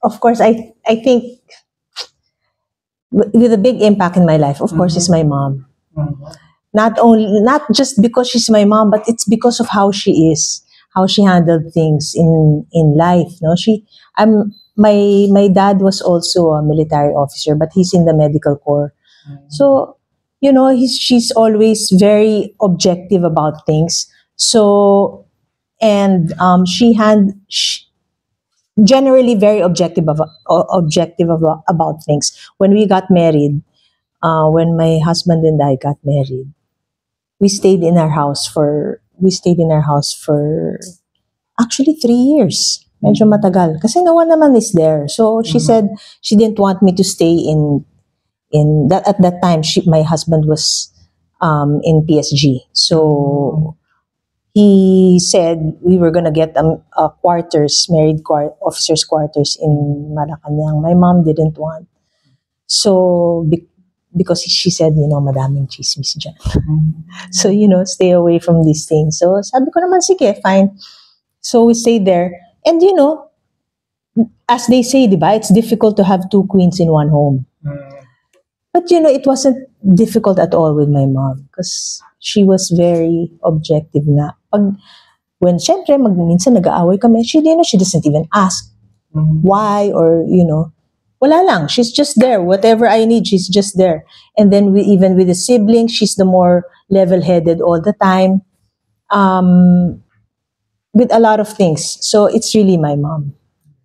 Of course, I think with a big impact in my life, of course, is my mom. Not just because she's my mom, but it's because of how she is, how she handled things in life. No, I'm my dad was also a military officer, but he's in the medical corps. So, she's always very objective about things. So, and generally very objective about things. When we got married, when my husband and I got married, we stayed in our house for actually 3 years. Medyo matagal. Kasi no one naman is there. So she said she didn't want me to stay in that at that time. My husband was in PSG. So he said we were gonna get a quarters, officers' quarters in Malacanang. My mom didn't want. So because she said, madaming chismis dyan. So, stay away from these things. So, sabi ko naman, sige, fine. So, we stayed there. And, as they say, diba, it's difficult to have two queens in one home. But, it wasn't difficult at all with my mom because she was very objective na. When, syempre, minsan nag-aaway kami, she doesn't even ask why or, wala lang. She's just there. Whatever I need, she's just there. And then even with the siblings, she's the more level-headed all the time with a lot of things. So it's really my mom.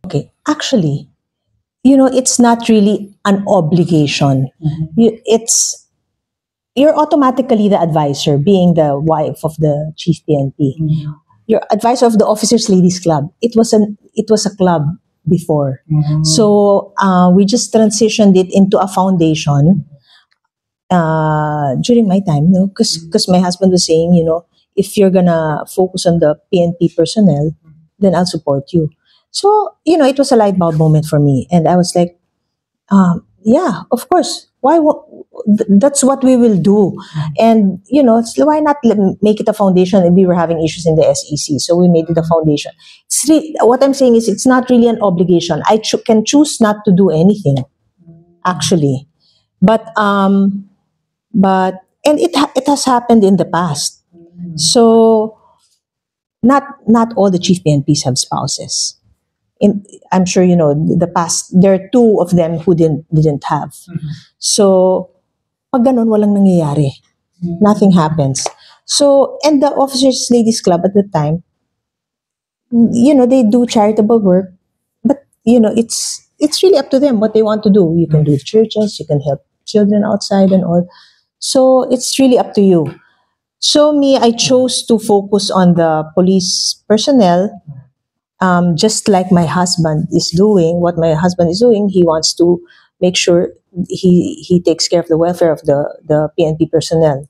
Okay. Actually, it's not really an obligation. You're automatically the advisor, being the wife of the chief PNP. You're advisor of the Officers Ladies Club. It was a club before. So we just transitioned it into a foundation during my time, because my husband was saying, if you're gonna focus on the PNP personnel, then I'll support you. So, it was a light bulb moment for me. And I was like, yeah, of course. That's what we will do. And, why not make it a foundation? And we were having issues in the SEC. So we made it a foundation. What I'm saying is it's not really an obligation. I can choose not to do anything, actually. But it has happened in the past. So not all the chief PNPs have spouses. I'm sure the past. There are two of them who didn't have. So pag ganun, walang nangyayari. Nothing happens. So, and the Officers Ladies Club at the time, they do charitable work, but it's really up to them what they want to do. You can do churches, you can help children outside and all. So it's really up to you. So I chose to focus on the police personnel, just like my husband is doing. What my husband is doing, he wants to make sure he takes care of the welfare of the PNP personnel.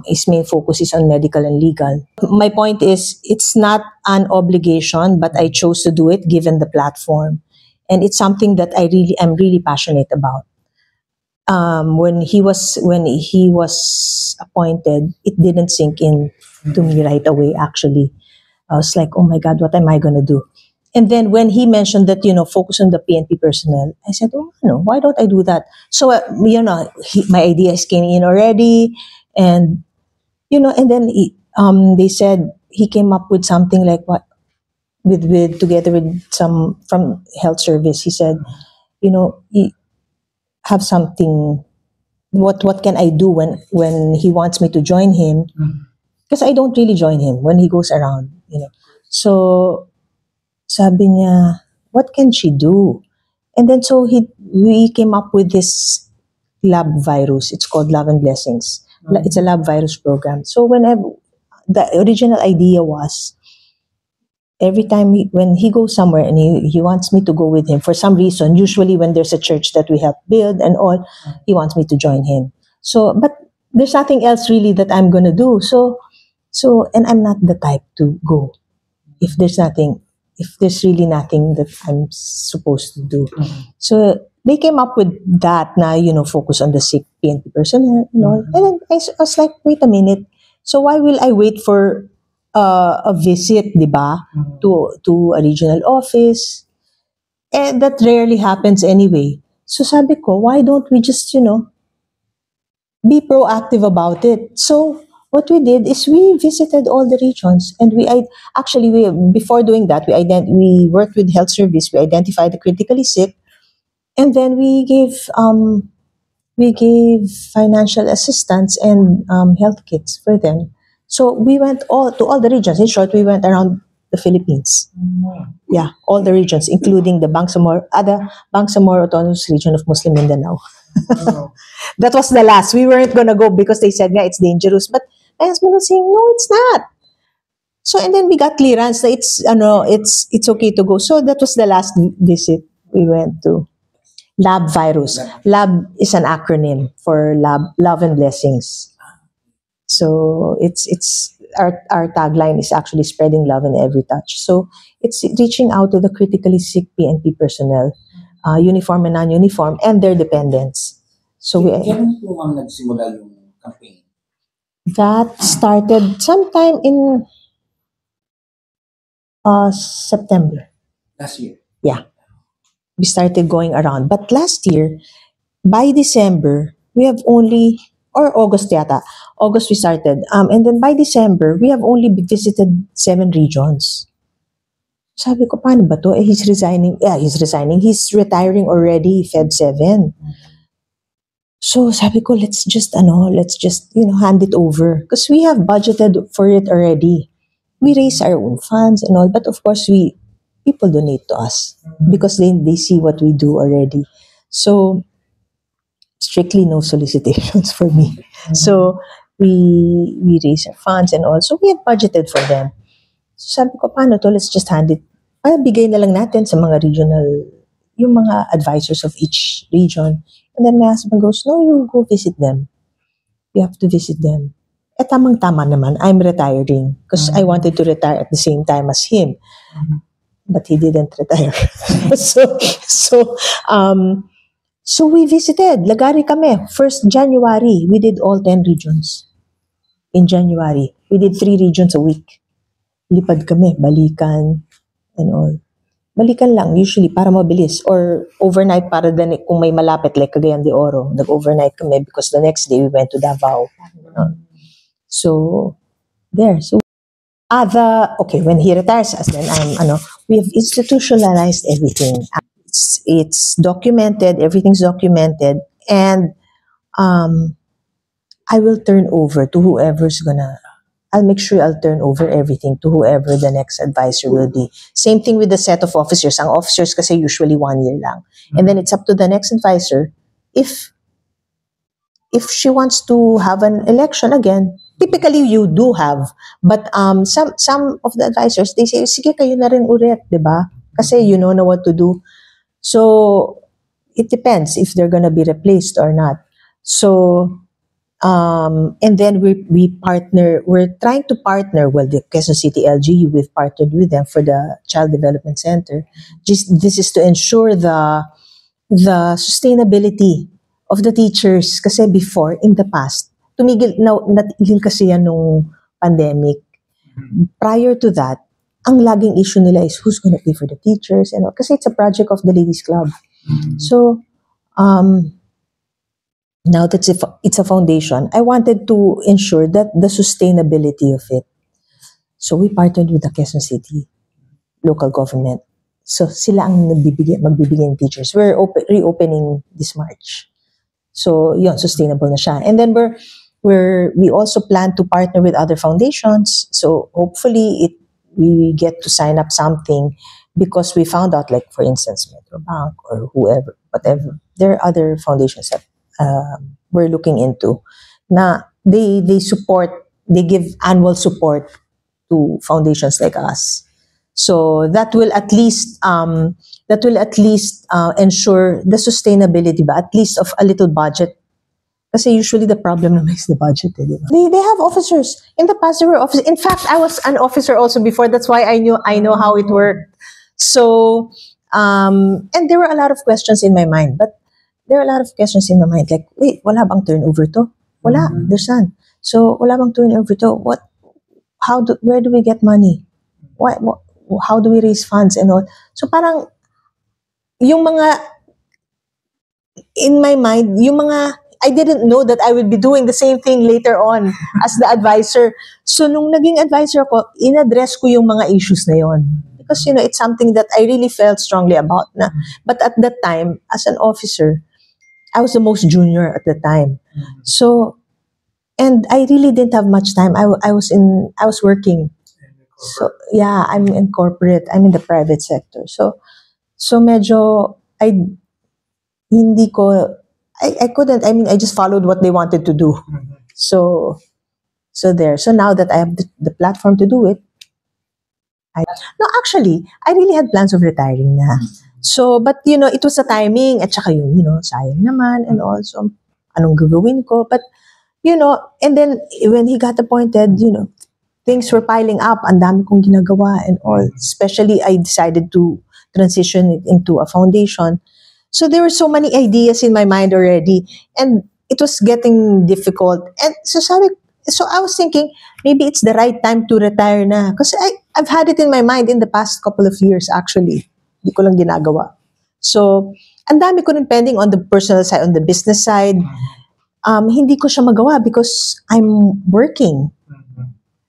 His main focus is on medical and legal. My point is, it's not an obligation, but I chose to do it given the platform, and it's something that I'm really passionate about. When he was appointed, it didn't sink in to me right away. Actually, I was like, oh my God, what am I gonna do? And then when he mentioned that, focus on the PNP personnel, I said, oh, why don't I do that? So, my ideas came in already. And, and then they said he came up with something like together with some from health service. He said, he have something, what can I do when he wants me to join him? Because I don't really join him when he goes around, So, sabi niya, what can she do? And then so we came up with this lab virus. It's called Love and Blessings. It's a lab virus program. So whenever the original idea was, every time when he goes somewhere and he wants me to go with him for some reason, usually when there's a church that we help build and all, he wants me to join him. So, but there's nothing else really that I'm gonna do. So, and I'm not the type to go if there's really nothing that I'm supposed to do. So they came up with that na, focus on the sick PNP personnel and all. And then I was like, wait a minute. So why will I wait for a visit, di ba, to a regional office? And that rarely happens anyway. So sabi ko, why don't we just, be proactive about it? So what we did is we visited all the regions, and actually we before doing that we worked with health service. We identified the critically sick, and then we gave financial assistance and health kits for them. So we went all to all the regions. In short, we went around the Philippines. Yeah, all the regions, including the Bangsamoro Autonomous Region of Muslim Mindanao. That was the last. We weren't gonna go because they said, "Yeah, it's dangerous." But my husband was saying, "No, it's not." So and then we got clearance that it's okay to go. So that was the last visit we went to. Lab virus. Lab is an acronym for love and blessings. So it's our tagline is actually spreading love in every touch. So it's reaching out to the critically sick PNP personnel, uniform and non-uniform, and their dependents. So Kailan po ang nagsimula yung campaign? that started sometime in September. Last year. Yeah, we started going around. But last year, by December, we have only, or August yata, August we started. And then by December, we have only visited 7 regions. Sabi ko, paano ba to? He's resigning. Yeah, he's resigning. He's retiring already, Feb 7. So sabi ko, let's just hand it over. Because we have budgeted for it already. We raise our own funds and all. But of course, people donate to us because they see what we do already. So, strictly no solicitations for me. So, we raise our funds and all. So, we have budgeted for them. So, sabi ko, paano to? Let's just hand it. Bigay na lang natin sa mga regional, yung mga advisors of each region. And then my husband goes, no, you go visit them. You have to visit them. Eh, tamang-tama naman, I'm retiring. Because I wanted to retire at the same time as him. But he didn't retire. So we visited. Lagari kami. 1st January, we did all 10 regions. In January, we did 3 regions a week. Lipad kami, balikan, and all. Balikan lang, usually, para mabilis. Or overnight, para kung may malapit, like Cagayan de Oro. Nag-overnight kami because the next day, we went to Davao. So, there. So, when he retires us, then we have institutionalized everything. It's documented, everything's documented, and I will turn over to whoever's I'll make sure I'll turn over everything to whoever the next advisor will be. Same thing with the set of officers. Ang officers kasi usually 1 year lang. And then it's up to the next advisor if she wants to have an election again. Typically, you do have. But some of the advisors, they say, sige, kayo na rin ulit, di ba? Kasi you know what to do. So, it depends if they're gonna be replaced or not. So, and then we're trying to partner with the Quezon City LGU. We've partnered with them for the Child Development Center. This is to ensure the sustainability of the teachers. Kasi before, in the past, natigil kasi yan nung pandemic. Prior to that, ang laging issue nila is who's gonna pay for the teachers and all. Kasi it's a project of the Ladies Club. So, now that it's a foundation, I wanted to ensure that the sustainability of it. So we partnered with the Quezon City local government. So sila ang magbibigay ng teachers. We're reopening this March. So yun, sustainable na siya. And then we also plan to partner with other foundations. So hopefully we get to sign up something because we found out, like for instance, Metrobank or whoever, whatever. There are other foundations that we're looking into. Na they give annual support to foundations like us. So that will at least ensure the sustainability, but at least of a little budget. Kasi usually the problem naman is the budget. They have officers. In the past, there were officers. In fact, I was an officer also before. That's why I know how it worked. So, and there were a lot of questions in my mind. But there are a lot of questions in my mind. Like, wait, wala bang turnover to? Wala, there's none. So, wala bang turnover to? Where do we get money? How do we raise funds and all? So, parang, yung mga, in my mind, yung mga, I didn't know that I would be doing the same thing later on as the advisor. So, nung naging advisor ko, in-address ko yung mga issues na yon. Because, it's something that I really felt strongly about. Na. But at that time, as an officer, I was the most junior at the time. So, and I really didn't have much time. I was working. So, yeah, I'm in corporate. I'm in the private sector. So medyo, I couldn't, I just followed what they wanted to do. So there. So now that I have the platform to do it, no, actually, I really had plans of retiring na. So, but, it was the timing, at saka yung, sayang naman, and also, anong gagawin ko. But, and then, when he got appointed, things were piling up, ang dami kong ginagawa, and all. Especially, I decided to transition it into a foundation. So, there were so many ideas in my mind already, and it was getting difficult. And so I was thinking, maybe it's the right time to retire na. Kasi I've had it in my mind in the past couple of years, actually. Hindi ko lang ginagawa. So, ang dami ko rin pending on the personal side, on the business side. Hindi ko siya magawa because I'm working.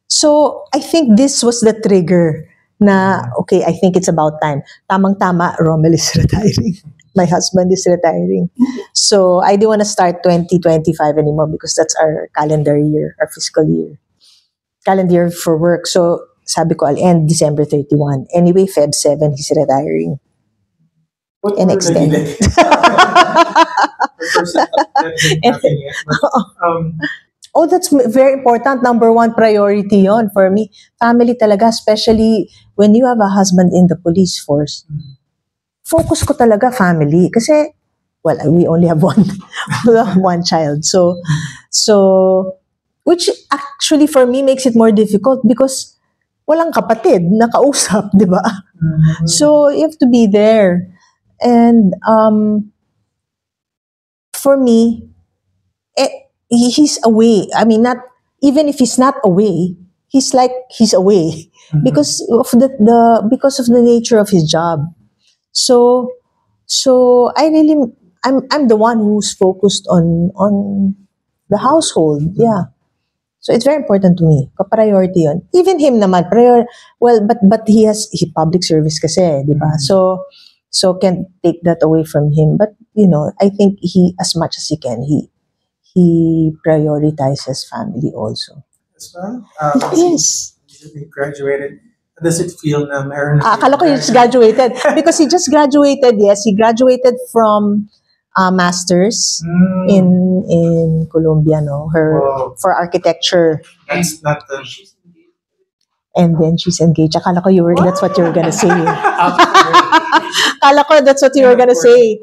So, I think this was the trigger na, okay, I think it's about time. Tamang-tama, Rommel is retiring. My husband is retiring. So, I don't want to start 2025 anymore because that's our calendar year, our fiscal year. Calendar year for work. So, sabi ko, I'll end December 31. Anyway, Feb 7, he's retiring. And extended. Oh, that's very important. Number one priority yon for me. Family talaga, especially when you have a husband in the police force. Focus ko talaga family. Kasi, well, we only have one child. So, which actually for me makes it more difficult because walang kapatid na kausap, di ba? So, you have to be there. And for me, he's away. I mean, not even if he's not away, he's like he's away because of the nature of his job. So I'm the one who's focused on the household. Yeah. So it's very important to me. Priority yun. Even him naman, but he public service kasi, di ba? So can't take that away from him. But, I think he, as much as he can, he prioritizes family also. As well? Yes. He graduated. Does it feel na meron? Akala ko he just graduated. Because he just graduated, yes. He graduated from master's in Colombia, no? For architecture. That's not the... And then she's engaged. Akala ko that's what you were gonna say. Akala ko that's what you were gonna say.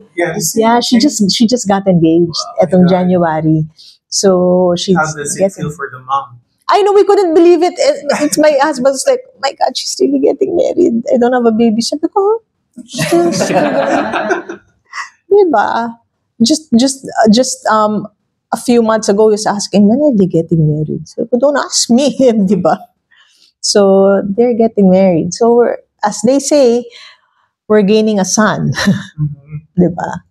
Yeah, she just got engaged etong January. So she's... How does it feel for the mom? I know, we couldn't believe it. It's my husband's like, my God, she's really getting married. I don't have a baby. Sabi ko, diba? Just a few months ago, he was asking, when are they getting married? So, don't ask me, diba? So, they're getting married. So, as they say, we're gaining a son. Diba?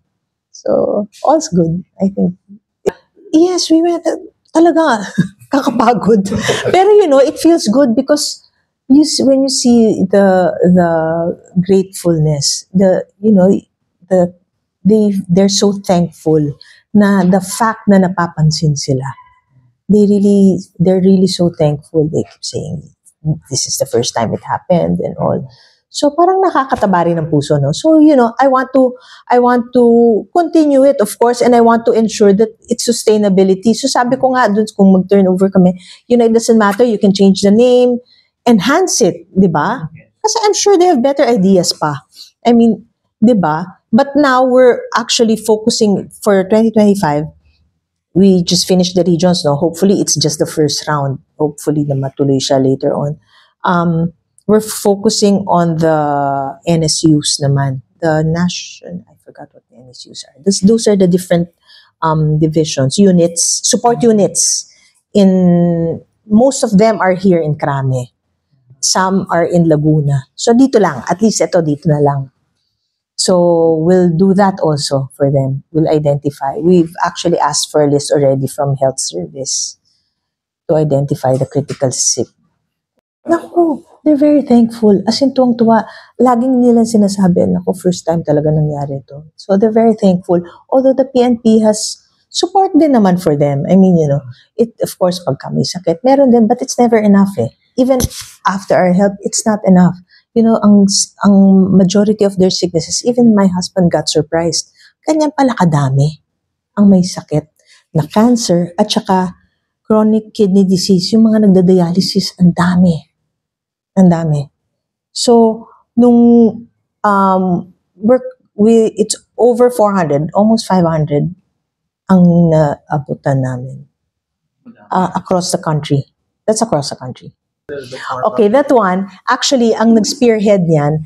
So, all's good, I think. Yes, we went, talaga, kakapagod. Pero, it feels good because when you see the gratefulness, they're so thankful na the fact na napapansin sila. They're really so thankful. They keep saying, this is the first time it happened and all. So parang nakakataba rin ng puso, no? So, I want to continue it, of course, and I want to ensure that it's sustainability. So sabi ko nga, dun kung mag-turnover kami, it doesn't matter, you can change the name, enhance it, di ba? Kasi I'm sure they have better ideas pa. I mean, di ba? But now we're actually focusing for 2025. We just finished the regions, no? Hopefully, it's just the first round. Hopefully, na matuloy siya later on. We're focusing on the NSUs naman. The I forgot what the NSUs are. Those are the different divisions, units, support units. Most of them are here in Crame. Some are in Laguna. So dito lang, at least dito na lang. So we'll do that also for them. We'll identify. We've actually asked for a list already from health service to identify the critical sick. Naku, they're very thankful. As in, tuwang-tuwa. Laging nila sinasabi, naku, first time talaga nangyari to. So they're very thankful. Although the PNP has support din naman for them. I mean, it, of course, pag kami sakit, meron din, but it's never enough eh. Even after our help, it's not enough. Ang majority of their sicknesses, even my husband got surprised. Ganyan pala kadami ang may sakit na cancer at saka chronic kidney disease. Yung mga nagda-dialysis, ang dami. Ang dami. So, nung it's over 400, almost 500 ang naabutan namin across the country. That's across the country. Okay, that one, actually, ang nag-spearhead niyan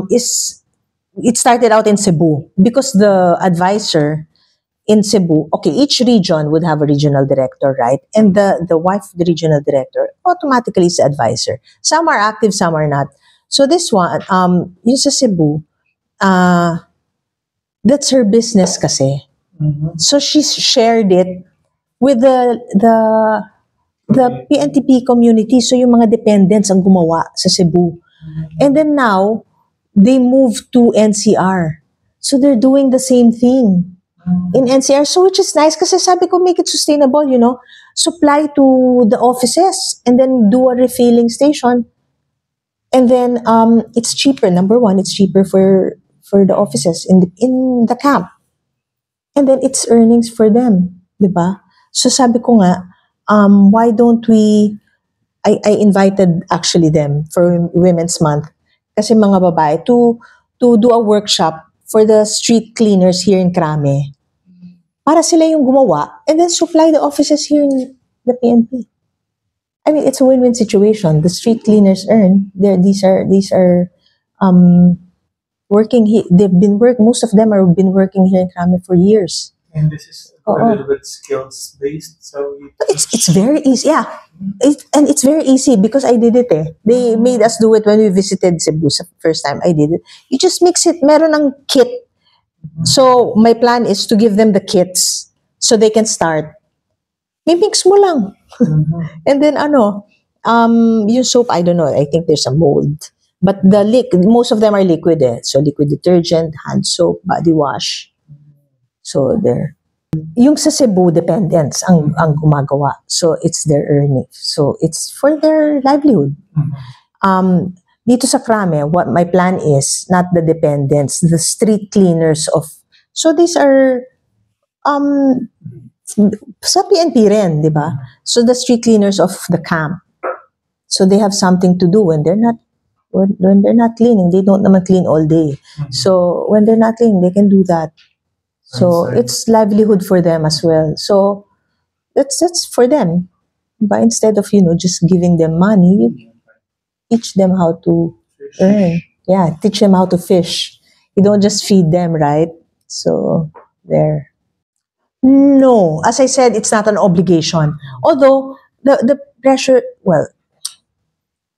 it started out in Cebu because the advisor in Cebu, okay, each region would have a regional director, right? And the wife of the regional director automatically is the advisor. Some are active, some are not. So this one, yung sa Cebu, that's her business kasi. So she shared it with the PNTP community. So yung mga dependents ang gumawa sa Cebu. And then now, they moved to NCR. So they're doing the same thing in NCR. So which is nice kasi sabi ko, make it sustainable, supply to the offices and then do a refilling station. And then it's cheaper. Number one, it's cheaper for the offices in the camp. And then it's earnings for them, diba? So sabi ko nga, why don't we, I invited actually them for Women's Month, kasi mga babae, to do a workshop for the street cleaners here in Krame. Para sila yung gumawa, and then supply the offices here in the PNP. I mean, it's a win-win situation. The street cleaners earn. These are working here. Most of them have been working here in Krame for years. And this is a little bit skills based, so it's very easy. Yeah, and it's very easy because I did it. They made us do it when we visited Cebu the first time. I did it. You just mix it. Meron ng kit. So my plan is to give them the kits so they can start. May mix mo lang. And then yung soap, I don't know. I think there's a mold. But most of them are liquid. So liquid detergent, hand soap, body wash. So there. Yung sa Cebu dependents ang gumagawa. So it's their earning. So it's for their livelihood. Dito sa Krame, what my plan is, not the dependents, the street cleaners so these are sa PNP rin, di ba? So the street cleaners of the camp. So they have something to do when they're not cleaning. They don't naman clean all day. So when they're not cleaning, they can do that. So it's livelihood for them as well. So that's for them. But instead of just giving them money, you teach them how to earn. Yeah, teach them how to fish. You don't just feed them, right? So there. No, as I said, it's not an obligation. Although the pressure, well,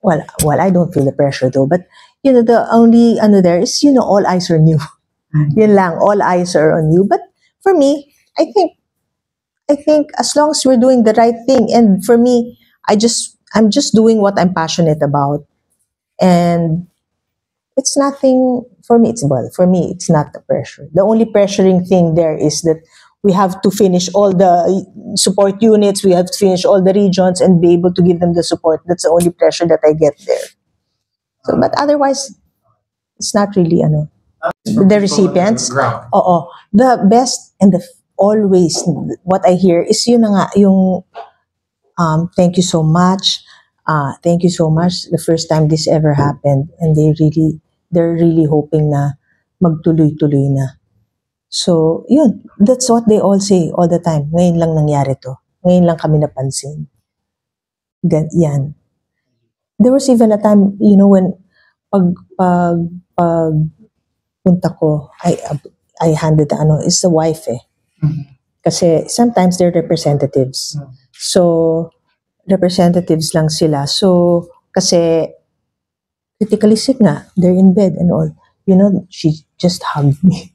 I don't feel the pressure though. But the only there is all eyes are on you. Yun lang, all eyes are on you. But for me, I think as long as we're doing the right thing, and for me, I'm just doing what I'm passionate about, and it's nothing for me. For me, it's not the pressure. The only pressuring thing there is that we have to finish all the support units, we have to finish all the regions and be able to give them the support. That's the only pressure that I get there. So, but otherwise, it's not really the recipients. The best and always what I hear is yun na nga, yung thank you so much. Thank you so much. The first time this ever happened, and they're really hoping na magtuloy-tuloy na. So, yun. That's what they all say all the time. Ngayon lang nangyari to. Ngayon lang kami napansin. Yan. There was even a time, when pag punta ko, I handed is the wife Kasi sometimes they're representatives. So, representatives lang sila. So, kasi critically sick nga, they're in bed and all. you know, she just hugged me.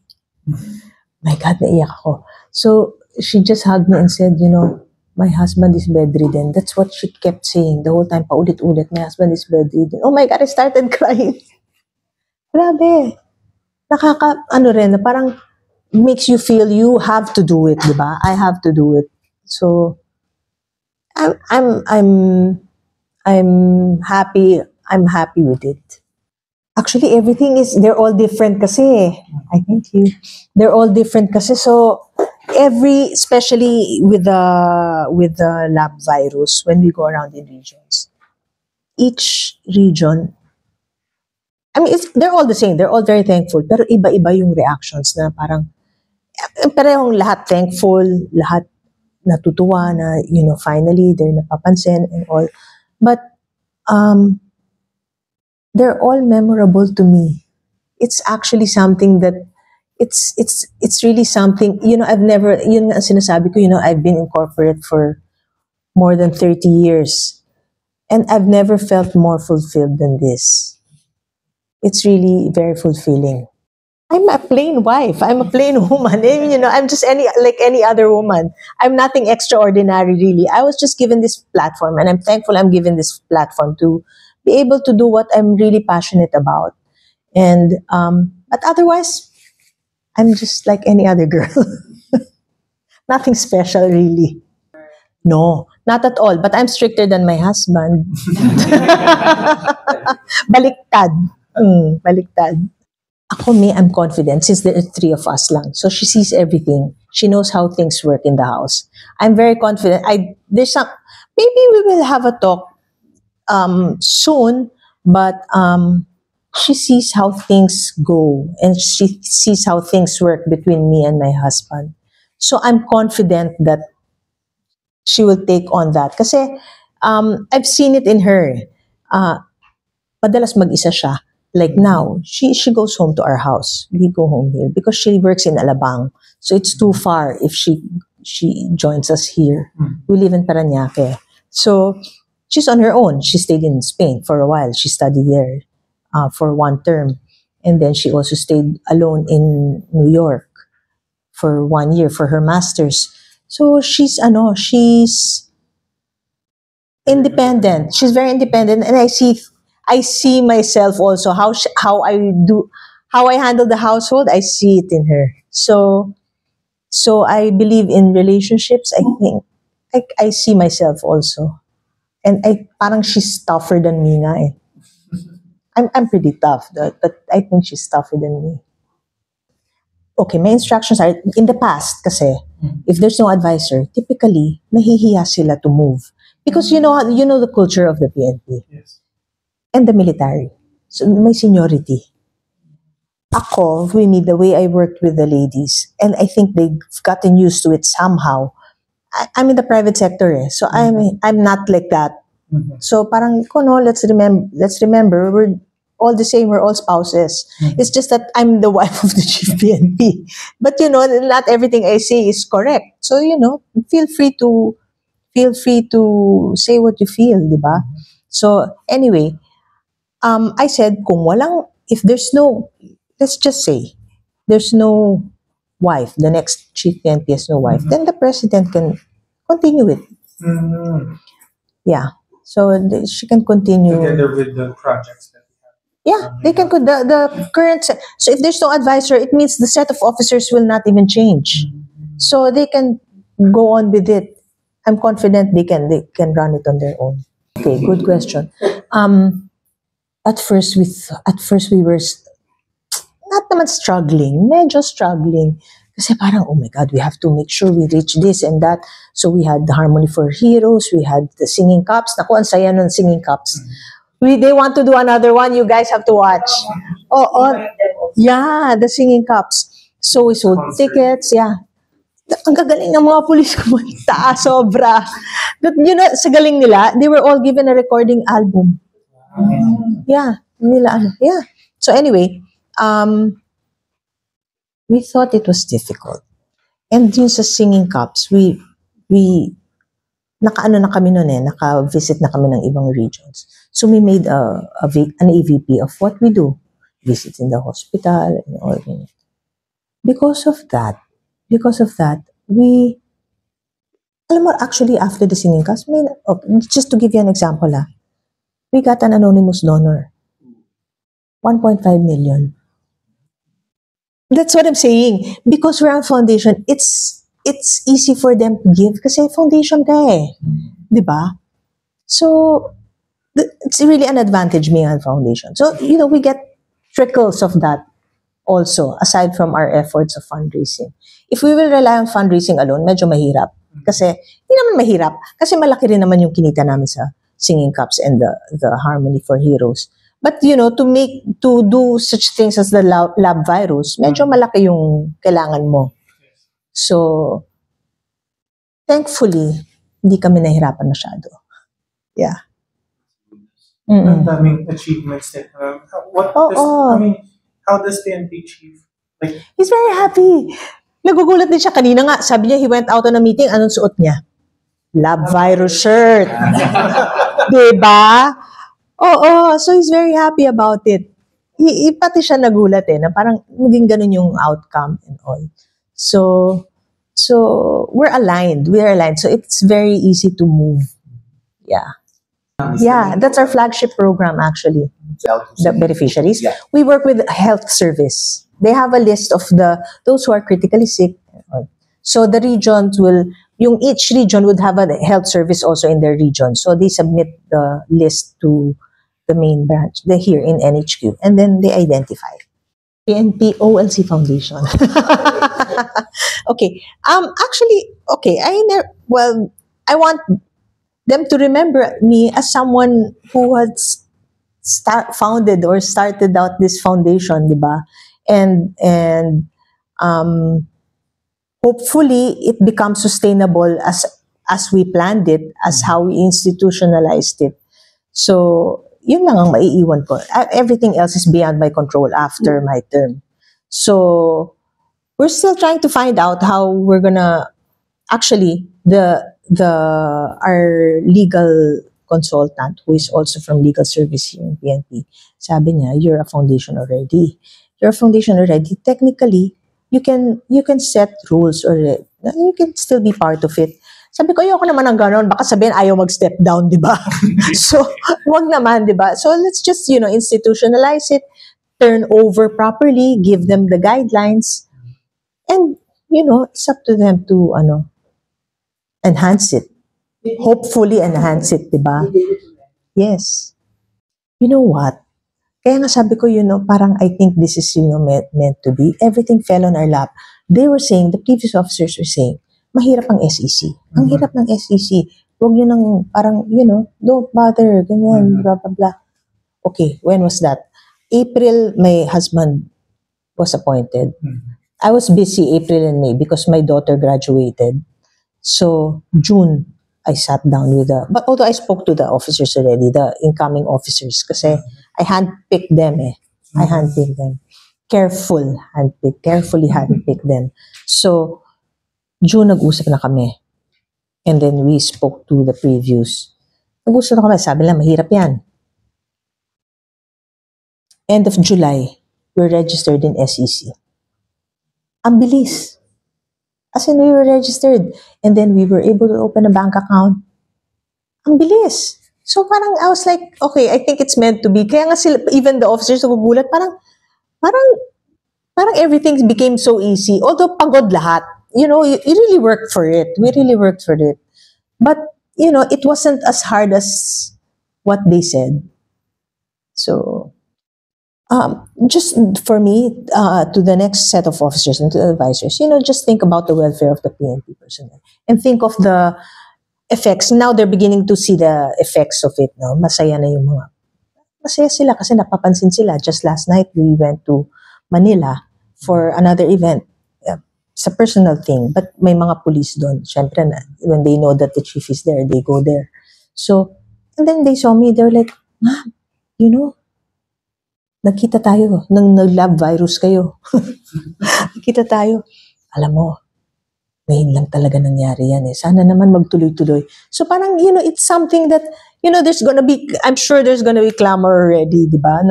My God, naiyak ako. So, she just hugged me and said, you know, my husband is bedridden. That's what she kept saying the whole time, paulit-ulit, my husband is bedridden. Oh my God, I started crying. Grabe. Ano rin, na parang makes you feel you have to do it, di ba? I have to do it. So, I'm happy. I'm happy with it. Actually, they're all different kasi. I thank you. They're all different kasi. So, especially with the lab virus, when we go around in regions, each region, I mean, they're all the same. They're all very thankful. Pero iba-iba yung reactions na parang, parehong lahat thankful, lahat natutuwa na, you know, finally, they're napapansin and all. But, they're all memorable to me. It's actually something that, it's really something, you know, yun nga sinasabi ko, you know, I've been in corporate for more than 30 years. And I've never felt more fulfilled than this. It's really very fulfilling. I'm a plain wife. I'm a plain woman. I mean, you know, I'm just like any other woman. I'm nothing extraordinary, really. I was just given this platform, and I'm thankful I'm given this platform to be able to do what I'm really passionate about. And but otherwise, I'm just like any other girl. Nothing special, really. No, not at all. But I'm stricter than my husband. Baliktad. Baliktad. Ako, I'm confident since there are three of us lang. So she sees everything. She knows how things work in the house. I'm very confident. Maybe we will have a talk soon, but she sees how things go and she sees how things work between me and my husband. So I'm confident that she will take on that. Kasi I've seen it in her. Madalas mag-isa siya. Like now, she goes home to our house. We go home here because she works in Alabang. So it's too far if she joins us here. We live in Parañaque. So she's on her own. She stayed in Spain for a while. She studied there for 1 term. And then she also stayed alone in New York for 1 year for her master's. So she's independent. She's very independent, and I see myself also how I handle the household. I see it in her. So I believe in relationships. I think I see myself also, and parang she's tougher than me nga eh. I'm pretty tough, but I think she's tougher than me. Okay, my instructions are in the past kasi if there's no advisor, typically nahihiya sila to move because you know the culture of the PNP. Yes. And the military. So may seniority. Ako, the way I worked with the ladies, and I think they've gotten used to it somehow. I'm in the private sector so I'm not like that. So parang let's remember we're all the same, we're all spouses. It's just that I'm the wife of the chief PNP. But not everything I say is correct. So feel free to say what you feel, di ba? So anyway, I said if there's no, let's just say there's no wife, the next chief PNP has no wife, then the president can continue it. Yeah. So she can continue. Together with the projects that we have. Yeah, they can the current so if there's no advisor, it means the set of officers will not even change. So they can go on with it. I'm confident they can run it on their own. Okay, good question. At first we were not naman struggling, medyo struggling. Kasi parang, oh my God, we have to make sure we reach this and that. So we had the Harmony for Heroes, we had the Singing Cups. Naku, ang saya ng Singing Cups. They want to do another one, you guys have to watch. Yeah, the Singing Cups. So we sold tickets, yeah. Ang gagaling ng mga pulis kumanta, sobra. But sa galing nila, they were all given a recording album. Yeah, yeah. So anyway, we thought it was difficult. And yun sa Singing Cups, we naka-ano na kami noon naka-visit na kami ng ibang regions. So we made an AVP of what we do. visits in the hospital, and all that. Because of that, we, alam mo, actually, after the singing class, just to give you an example, we got an anonymous donor. 1.5 million. That's what I'm saying. Because we're a foundation, it's easy for them to give kasi foundation ka eh. Diba? So, it's really an advantage being a foundation. So, we get trickles of that also, aside from our efforts of fundraising. If we will rely on fundraising alone, medyo mahirap. Kasi, hindi naman mahirap. Kasi malaki rin naman yung kinita namin sa Singing Cups and the Harmony for Heroes. But, to do such things as the lab virus, medyo malaki yung kailangan mo. So, thankfully, hindi kami nahirapan masyado. Yeah. Ang daming achievements din. How does PNP achieve? Like, he's very happy. Nagugulat din siya kanina nga. Sabi niya, he went out on a meeting. Anong suot niya? Lab virus shirt. Diba? Oo, so he's very happy about it. Pati siya nagulat na parang maging ganun yung outcome and all. So we're aligned. So it's very easy to move. Yeah. Yeah, that's our flagship program actually. The beneficiaries. Yeah. We work with health service. They have a list of those who are critically sick. So the regions each region would have a health service also in their region. So they submit the list to the main branch, they're here in NHQ, and then they identify. PNP OLC Foundation. Okay. Actually, okay. I want them to remember me as someone who has founded or started out this foundation, diba? And hopefully it becomes sustainable as we planned it, as how we institutionalized it. So, yun lang ang maiiwan ko. Everything else is beyond my control after my term. So, we're still trying to find out how we're gonna, actually, our legal consultant, who is also from legal service here in PNP, sabi niya, you're a foundation already. Technically, you can set rules or you can still be part of it. Sabi ko, ayoko naman ng ganon. Baka sabihin, ayaw mag-step down, di ba? So, wag naman, di ba? So, let's just, institutionalize it, turn over properly, give them the guidelines, and, it's up to them to, enhance it. Hopefully, enhance it, di ba? Yes. You know what? Kaya nga sabi ko, parang I think this is, meant to be. Everything fell on our lap. They were saying, the previous officers were saying, mahirap ang SEC. Ang hirap ng SEC. Huwag nyo nang parang, don't bother, ganyan, blah, blah, blah. Okay, when was that? April, my husband was appointed. I was busy April and May because my daughter graduated. So, June, I sat down but although I spoke to the officers already, the incoming officers, kasi I handpicked them I handpicked them. Carefully handpicked them. So, June, nag-usap na kami. And then we spoke to the previews. Nag-usap na kami, sabi lang, mahirap yan. End of July, we're registered in SEC. Ang bilis. As in, we were registered. And then we were able to open a bank account. Ang bilis. So parang, I was like, okay, I think it's meant to be. Kaya nga sila, even the officers nagugulat, parang everything became so easy. Although pagod lahat. You really worked for it. We really worked for it. But, it wasn't as hard as what they said. So, just for me, to the next set of officers and to the advisors, just think about the welfare of the PNP personnel. And think of the effects. Now they're beginning to see the effects of it. No? Masaya na yung mga. Masaya sila kasi napapansin sila. Just last night, we went to Manila for another event. It's a personal thing, but may mga police doon. Siyempre, when they know that the chief is there, they go there. So, and then they saw me, they're like, Ma'am, nagkita tayo, nag-lab virus kayo. Nagkita tayo. Alam mo, ngayon lang talaga nangyari yan Sana naman magtuloy-tuloy. So parang, it's something that, I'm sure there's gonna be clamor already, di ba?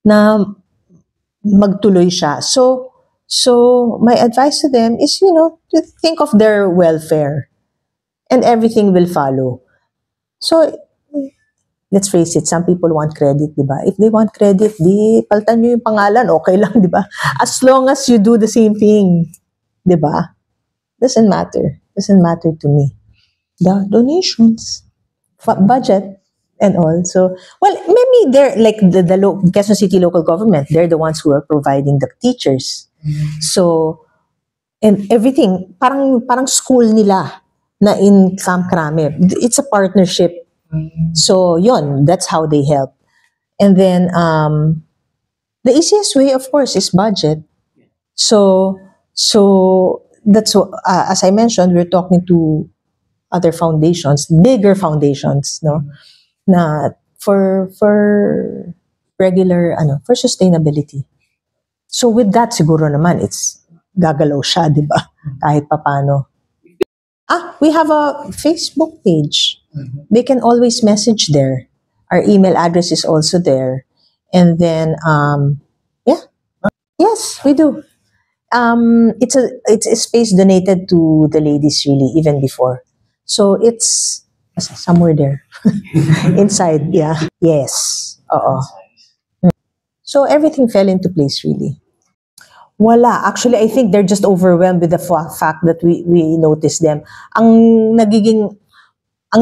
na magtuloy siya. So my advice to them is, to think of their welfare and everything will follow. So, let's face it, some people want credit, di ba? If they want credit, di paltan nyo yung pangalan, okay lang, di ba? As long as you do the same thing, di ba? Doesn't matter. Doesn't matter to me. The donations, budget, and all. So, well, maybe they're like the Quezon City local government, they're the ones who are providing the teachers. So, and everything, parang school nila na in Camp Crame. It's a partnership. So, yon, that's how they help. And then, the easiest way, of course, is budget. So that's what, as I mentioned, we're talking to other foundations, bigger foundations, no, na for regular, for sustainability. So with that, siguro naman, it's gagalaw siya, di ba? Kahit papano. We have a Facebook page. They can always message there. Our email address is also there. And then, yes, we do. It's a space donated to the ladies, really, even before. So it's somewhere there, inside. Yeah. Yes. So everything fell into place, really. Wala. Actually, I think they're just overwhelmed with the fact that we notice them. Ang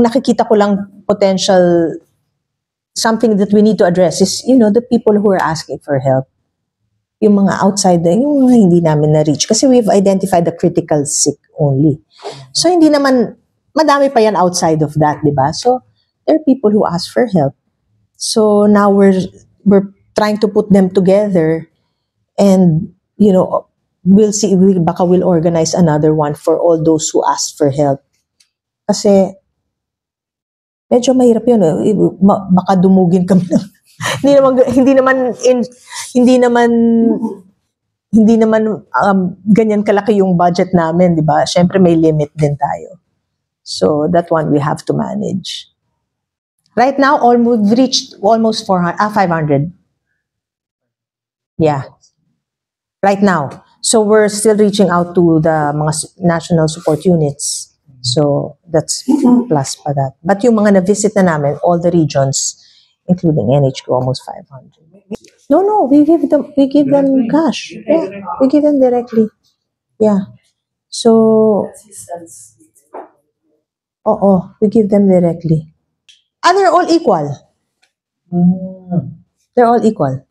nakikita ko lang potential, something that we need to address is, the people who are asking for help. Yung mga outside, yung mga hindi namin na-reach. Kasi we've identified the critical sick only. So, hindi naman, madami pa yan outside of that, di ba? So, there are people who ask for help. So, now we're trying to put them together and, we'll see, baka we'll organize another one for all those who ask for help. Kasi, medyo mahirap yun. Baka dumugin kami ng hindi naman ganyan kalaki yung budget namin, di ba? Syempre may limit din tayo. So that one we have to manage. Right now, we've reached almost 500. Yeah. Right now. So we're still reaching out to the mga national support units. So that's plus pa that. But yung mga na-visit na namin, all the regions, including NHQ, almost 500. No, we give them cash. Yeah, we give them directly. Yeah. So, we give them directly. They're all equal. They're all equal.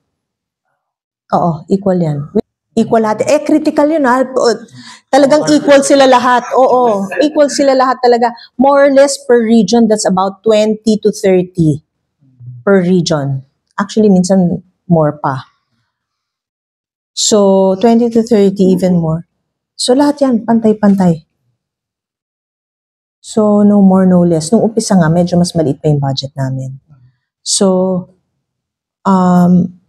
Equal yan. Equal lahat. Critical yun, ha? Talagang equal sila lahat. Equal sila lahat talaga. More or less per region, that's about 20 to 30 per region. Actually, minsan more pa. So, 20 to 30, even more. So, lahat yan, pantay-pantay. So, no more, no less. Nung umpisa nga, medyo mas maliit pa yung budget namin. So,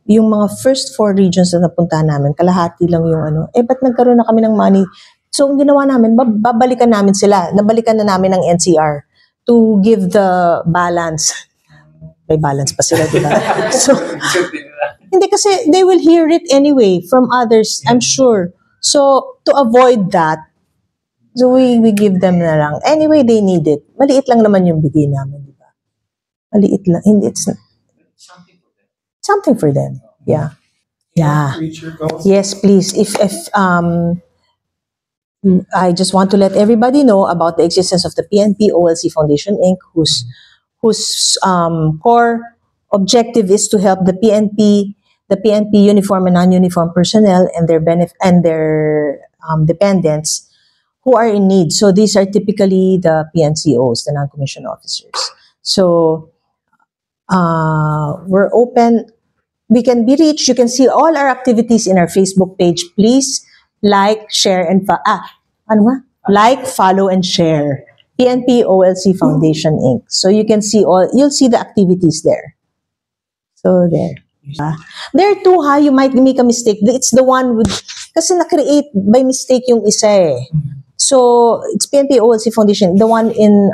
yung mga first 4 regions na napuntahan namin, kalahati lang yung ba't nagkaroon na kami ng money? So, ang ginawa namin, babalikan namin sila. Nabalikan na namin ng NCR to give the balance. May balance pa sila, diba? So, hindi kasi they will hear it anyway from others, I'm sure. So, to avoid that, so we give them na lang. Anyway, they need it. Maliit lang naman yung bigay namin, diba? Maliit lang. Hindi, it's something for them. Yeah. Yeah. Yes, please. If I just want to let everybody know about the existence of the PNP OLC Foundation Inc., whose core objective is to help the PNP uniform and non-uniform personnel and their dependents who are in need. So these are typically the PNCOs, the non-commissioned officers. So we're open. We can be reached. You can see all our activities in our Facebook page. Please like, share, and follow, and share. PNP OLC Foundation Inc. So you can see you'll see the activities there. So there. There too, you might make a mistake. It's the one kasi na-create by mistake yung isa eh. So, it's PNP OLC Foundation, the one in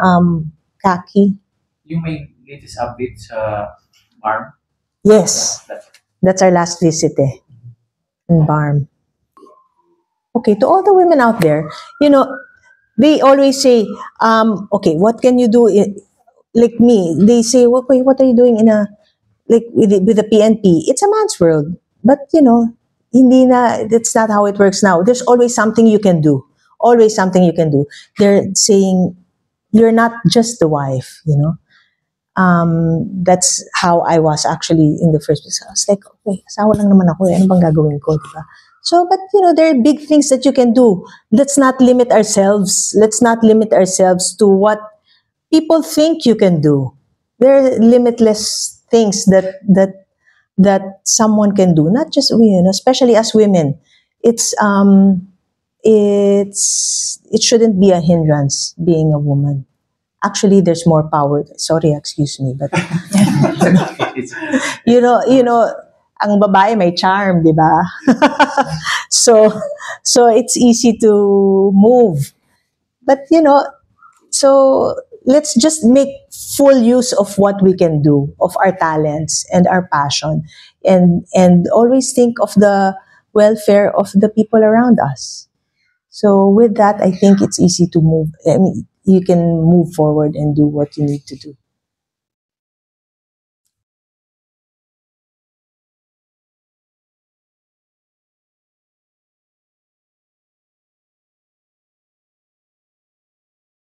Kaki. Yung may latest update sa ARM? Yes. That's our last visit in Barm. Okay, to all the women out there, they always say, okay, what can you do? Like me, they say, okay, what are you doing like with the PNP? It's a man's world. But, hindi na, that's not how it works now. There's always something you can do. Always something you can do. They're saying, you're not just the wife, That's how I was actually in the first place. I was like, okay, asawa lang naman ako. Ano bang gagawin ko, diba? So, but there are big things that you can do. Let's not limit ourselves. Let's not limit ourselves to what people think you can do. There are limitless things that someone can do. Not just women, especially as women. It shouldn't be a hindrance being a woman. Actually, there's more power. Sorry, excuse me, but ang babae may charm, di ba? so it's easy to move. But so let's just make full use of what we can do, of our talents and our passion, and always think of the welfare of the people around us. So with that, I think it's easy to move. I mean, you can move forward and do what you need to do.